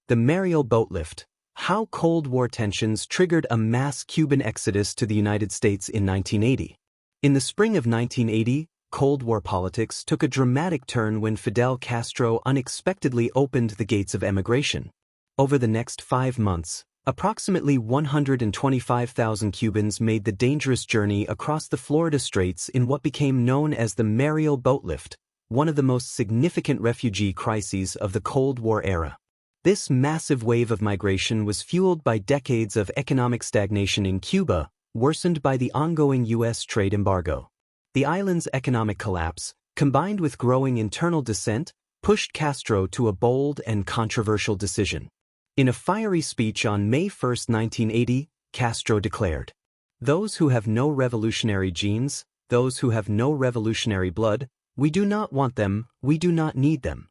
The Mariel Boatlift: How Cold War Tensions Triggered a Mass Cuban Exodus to the United States in 1980. In the spring of 1980, Cold War politics took a dramatic turn when Fidel Castro unexpectedly opened the gates of emigration. Over the next 5 months, approximately 125,000 Cubans made the dangerous journey across the Florida Straits in what became known as the Mariel Boatlift, one of the most significant refugee crises of the Cold War era. This massive wave of migration was fueled by decades of economic stagnation in Cuba, worsened by the ongoing U.S. trade embargo. The island's economic collapse, combined with growing internal dissent, pushed Castro to a bold and controversial decision. In a fiery speech on May 1, 1980, Castro declared, "Those who have no revolutionary genes, those who have no revolutionary blood, we do not want them, we do not need them."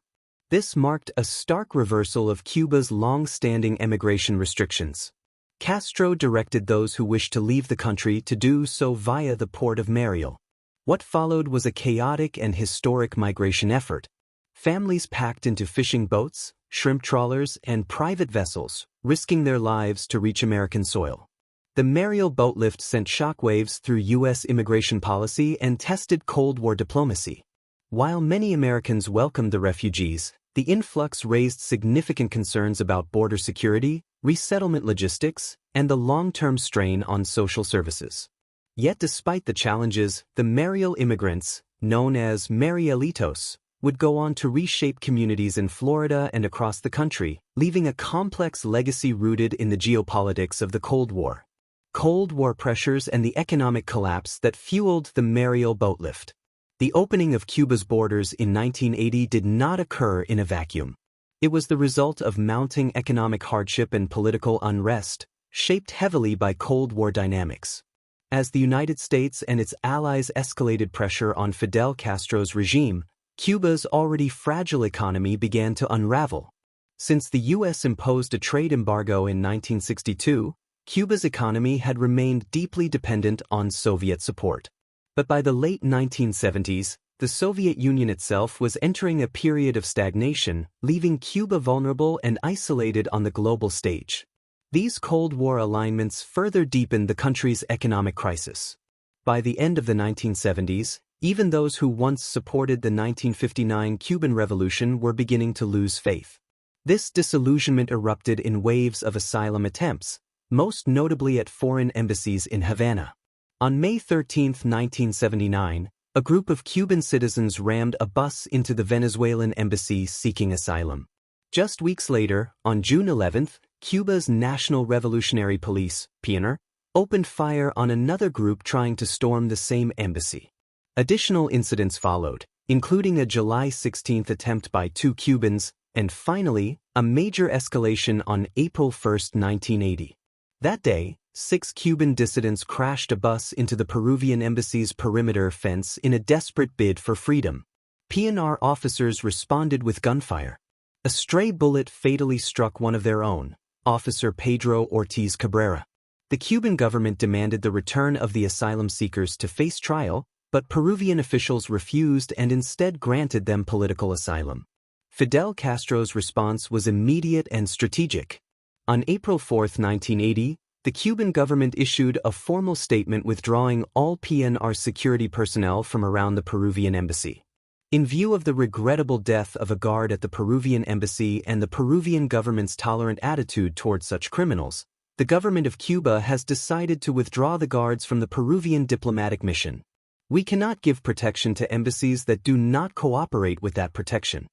This marked a stark reversal of Cuba's long-standing emigration restrictions. Castro directed those who wished to leave the country to do so via the port of Mariel. What followed was a chaotic and historic migration effort. Families packed into fishing boats, shrimp trawlers, and private vessels, risking their lives to reach American soil. The Mariel Boatlift sent shockwaves through U.S. immigration policy and tested Cold War diplomacy. While many Americans welcomed the refugees, the influx raised significant concerns about border security, resettlement logistics, and the long-term strain on social services. Yet despite the challenges, the Mariel immigrants, known as Marielitos, would go on to reshape communities in Florida and across the country, leaving a complex legacy rooted in the geopolitics of the Cold War. Cold War pressures and the economic collapse that fueled the Mariel Boatlift. The opening of Cuba's borders in 1980 did not occur in a vacuum. It was the result of mounting economic hardship and political unrest, shaped heavily by Cold War dynamics. As the United States and its allies escalated pressure on Fidel Castro's regime, Cuba's already fragile economy began to unravel. Since the U.S. imposed a trade embargo in 1962, Cuba's economy had remained deeply dependent on Soviet support. But by the late 1970s, the Soviet Union itself was entering a period of stagnation, leaving Cuba vulnerable and isolated on the global stage. These Cold War alignments further deepened the country's economic crisis. By the end of the 1970s, even those who once supported the 1959 Cuban Revolution were beginning to lose faith. This disillusionment erupted in waves of asylum attempts, most notably at foreign embassies in Havana. On May 13, 1979, a group of Cuban citizens rammed a bus into the Venezuelan embassy seeking asylum. Just weeks later, on June 11, Cuba's National Revolutionary Police, PNR, opened fire on another group trying to storm the same embassy. Additional incidents followed, including a July 16 attempt by 2 Cubans, and finally, a major escalation on April 1, 1980. That day, 6 Cuban dissidents crashed a bus into the Peruvian embassy's perimeter fence in a desperate bid for freedom. PNR officers responded with gunfire. A stray bullet fatally struck one of their own, Officer Pedro Ortiz Cabrera. The Cuban government demanded the return of the asylum seekers to face trial, but Peruvian officials refused and instead granted them political asylum. Fidel Castro's response was immediate and strategic. On April 4, 1980, the Cuban government issued a formal statement withdrawing all PNR security personnel from around the Peruvian embassy. In view of the regrettable death of a guard at the Peruvian embassy and the Peruvian government's tolerant attitude toward such criminals, the government of Cuba has decided to withdraw the guards from the Peruvian diplomatic mission. We cannot give protection to embassies that do not cooperate with that protection.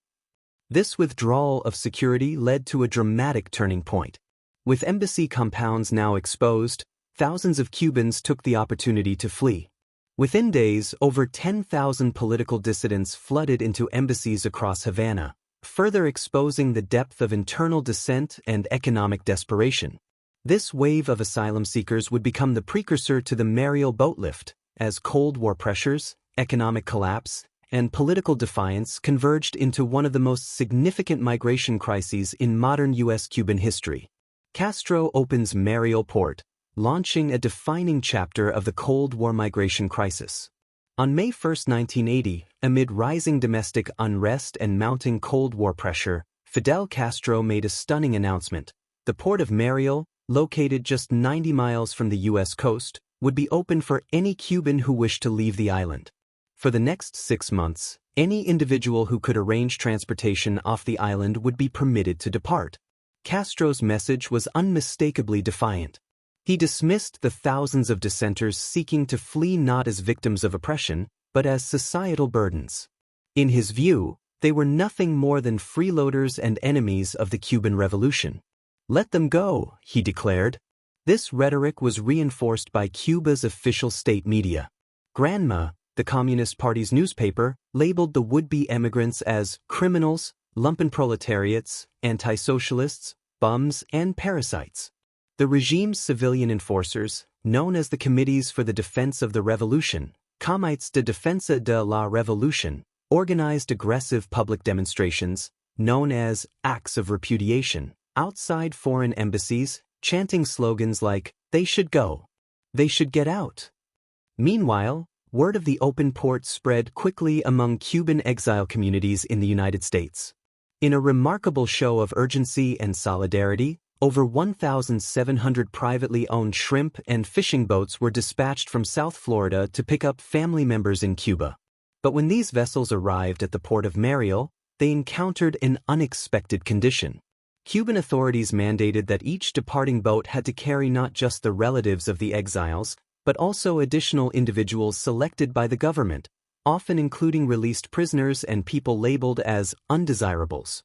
This withdrawal of security led to a dramatic turning point. With embassy compounds now exposed, thousands of Cubans took the opportunity to flee. Within days, over 10,000 political dissidents flooded into embassies across Havana, further exposing the depth of internal dissent and economic desperation. This wave of asylum seekers would become the precursor to the Mariel Boatlift, as Cold War pressures, economic collapse, and political defiance converged into one of the most significant migration crises in modern U.S.-Cuban history. Castro opens Mariel Port, launching a defining chapter of the Cold War migration crisis. On May 1, 1980, amid rising domestic unrest and mounting Cold War pressure, Fidel Castro made a stunning announcement. The port of Mariel, located just 90 miles from the U.S. coast, would be open for any Cuban who wished to leave the island. For the next 6 months, any individual who could arrange transportation off the island would be permitted to depart. Castro's message was unmistakably defiant. He dismissed the thousands of dissenters seeking to flee not as victims of oppression, but as societal burdens. In his view, they were nothing more than freeloaders and enemies of the Cuban Revolution. "Let them go," he declared. This rhetoric was reinforced by Cuba's official state media. Granma, the Communist Party's newspaper, labeled the would-be emigrants as criminals, lumpenproletariats, anti-socialists, bums, and parasites. The regime's civilian enforcers, known as the Committees for the Defense of the Revolution, Comités de Defensa de la Revolución, organized aggressive public demonstrations, known as acts of repudiation, outside foreign embassies, chanting slogans like, "They should go," "They should get out." Meanwhile, word of the open port spread quickly among Cuban exile communities in the United States. In a remarkable show of urgency and solidarity, over 1,700 privately owned shrimp and fishing boats were dispatched from South Florida to pick up family members in Cuba. But when these vessels arrived at the port of Mariel, they encountered an unexpected condition. Cuban authorities mandated that each departing boat had to carry not just the relatives of the exiles, but also additional individuals selected by the government, often including released prisoners and people labeled as undesirables.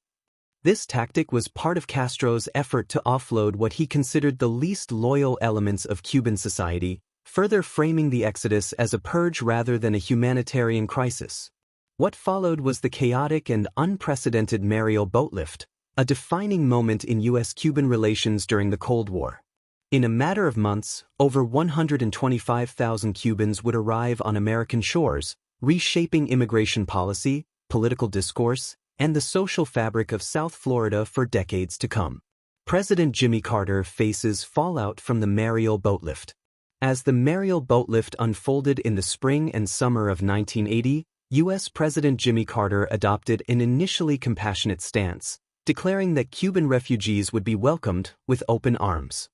This tactic was part of Castro's effort to offload what he considered the least loyal elements of Cuban society, further framing the exodus as a purge rather than a humanitarian crisis. What followed was the chaotic and unprecedented Mariel Boatlift, a defining moment in U.S.-Cuban relations during the Cold War. In a matter of months, over 125,000 Cubans would arrive on American shores, reshaping immigration policy, political discourse, and the social fabric of South Florida for decades to come. President Jimmy Carter faces fallout from the Mariel Boatlift. As the Mariel Boatlift unfolded in the spring and summer of 1980, U.S. President Jimmy Carter adopted an initially compassionate stance, declaring that Cuban refugees would be welcomed with open arms.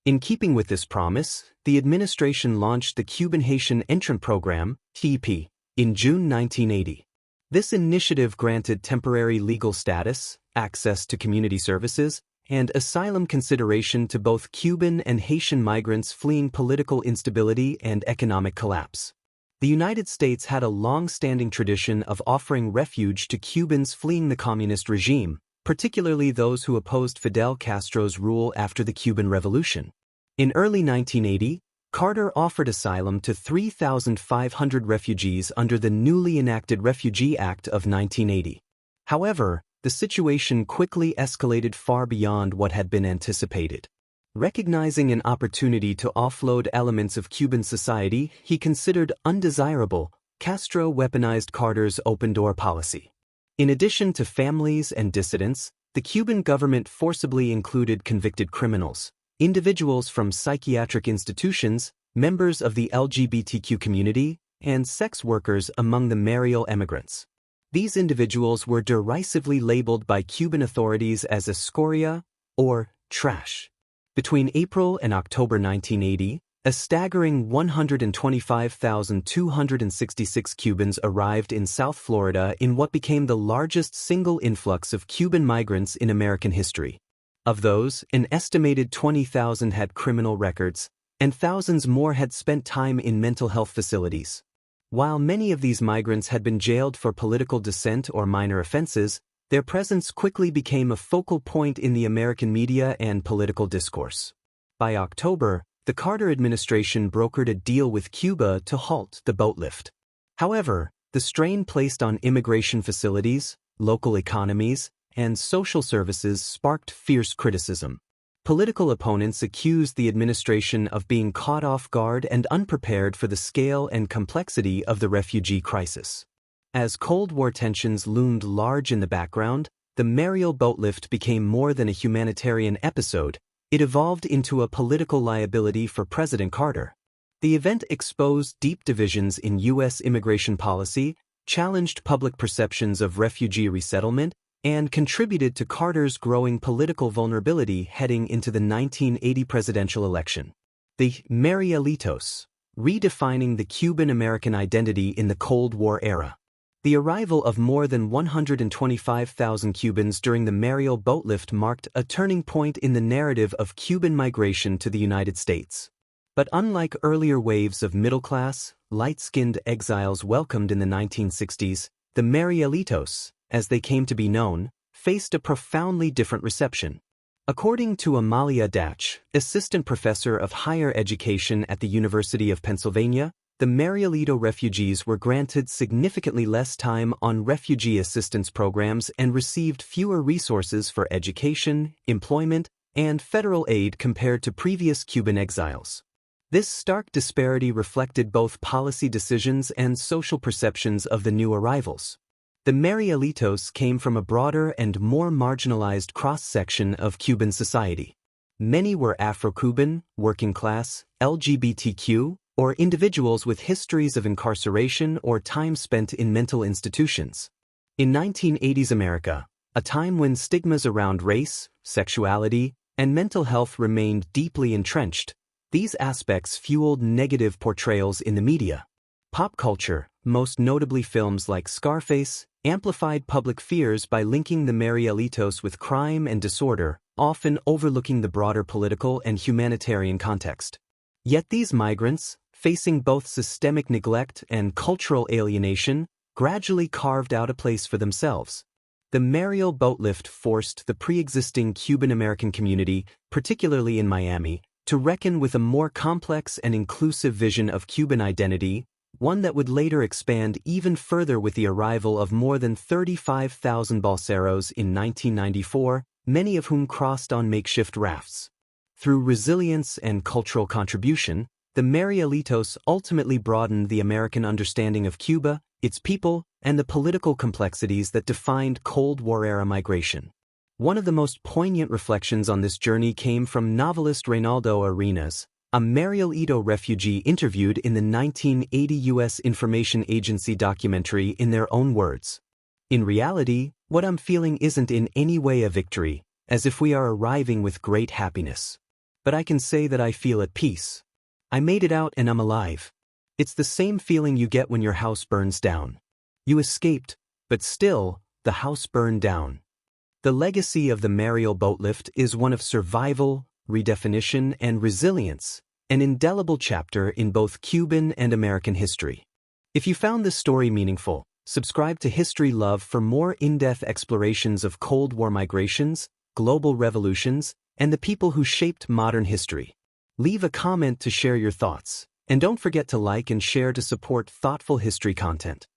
In keeping with this promise, the administration launched the Cuban-Haitian Entrant Program, TEP, in June 1980. This initiative granted temporary legal status, access to community services, and asylum consideration to both Cuban and Haitian migrants fleeing political instability and economic collapse. The United States had a long-standing tradition of offering refuge to Cubans fleeing the communist regime, particularly those who opposed Fidel Castro's rule after the Cuban Revolution. In early 1980, Carter offered asylum to 3,500 refugees under the newly enacted Refugee Act of 1980. However, the situation quickly escalated far beyond what had been anticipated. Recognizing an opportunity to offload elements of Cuban society he considered undesirable, Castro weaponized Carter's open-door policy. In addition to families and dissidents, the Cuban government forcibly included convicted criminals, individuals from psychiatric institutions, members of the LGBTQ community, and sex workers among the Mariel emigrants. These individuals were derisively labeled by Cuban authorities as escoria, or trash. Between April and October 1980, a staggering 125,266 Cubans arrived in South Florida in what became the largest single influx of Cuban migrants in American history. Of those, an estimated 20,000 had criminal records, and thousands more had spent time in mental health facilities. While many of these migrants had been jailed for political dissent or minor offenses, their presence quickly became a focal point in the American media and political discourse. By October, the Carter administration brokered a deal with Cuba to halt the boatlift. However, the strain placed on immigration facilities, local economies, and social services sparked fierce criticism. Political opponents accused the administration of being caught off guard and unprepared for the scale and complexity of the refugee crisis. As Cold War tensions loomed large in the background, the Mariel Boatlift became more than a humanitarian episode. It evolved into a political liability for President Carter. The event exposed deep divisions in U.S. immigration policy, challenged public perceptions of refugee resettlement, and contributed to Carter's growing political vulnerability heading into the 1980 presidential election. The Marielitos, redefining the Cuban-American identity in the Cold War era. The arrival of more than 125,000 Cubans during the Mariel Boatlift marked a turning point in the narrative of Cuban migration to the United States. But unlike earlier waves of middle-class, light-skinned exiles welcomed in the 1960s, the Marielitos, as they came to be known, faced a profoundly different reception. According to Amalia Datch, assistant professor of higher education at the University of Pennsylvania, the Marielito refugees were granted significantly less time on refugee assistance programs and received fewer resources for education, employment, and federal aid compared to previous Cuban exiles. This stark disparity reflected both policy decisions and social perceptions of the new arrivals. The Marielitos came from a broader and more marginalized cross-section of Cuban society. Many were Afro-Cuban, working class, LGBTQ, or individuals with histories of incarceration or time spent in mental institutions. In 1980s America, a time when stigmas around race, sexuality, and mental health remained deeply entrenched, these aspects fueled negative portrayals in the media. Pop culture, most notably films like Scarface, amplified public fears by linking the Marielitos with crime and disorder, often overlooking the broader political and humanitarian context. Yet these migrants, facing both systemic neglect and cultural alienation, gradually carved out a place for themselves. The Mariel Boatlift forced the pre-existing Cuban-American community, particularly in Miami, to reckon with a more complex and inclusive vision of Cuban identity, one that would later expand even further with the arrival of more than 35,000 balseros in 1994, many of whom crossed on makeshift rafts. Through resilience and cultural contribution, the Marielitos ultimately broadened the American understanding of Cuba, its people, and the political complexities that defined Cold War-era migration. One of the most poignant reflections on this journey came from novelist Reynaldo Arenas, a Marielito refugee interviewed in the 1980 U.S. Information Agency documentary In Their Own Words. In reality, what I'm feeling isn't in any way a victory, as if we are arriving with great happiness. But I can say that I feel at peace. I made it out and I'm alive. It's the same feeling you get when your house burns down. You escaped, but still, the house burned down. The legacy of the Mariel Boatlift is one of survival, redefinition, and resilience, an indelible chapter in both Cuban and American history. If you found this story meaningful, subscribe to History Love for more in-depth explorations of Cold War migrations, global revolutions, and the people who shaped modern history. Leave a comment to share your thoughts, and don't forget to like and share to support thoughtful history content.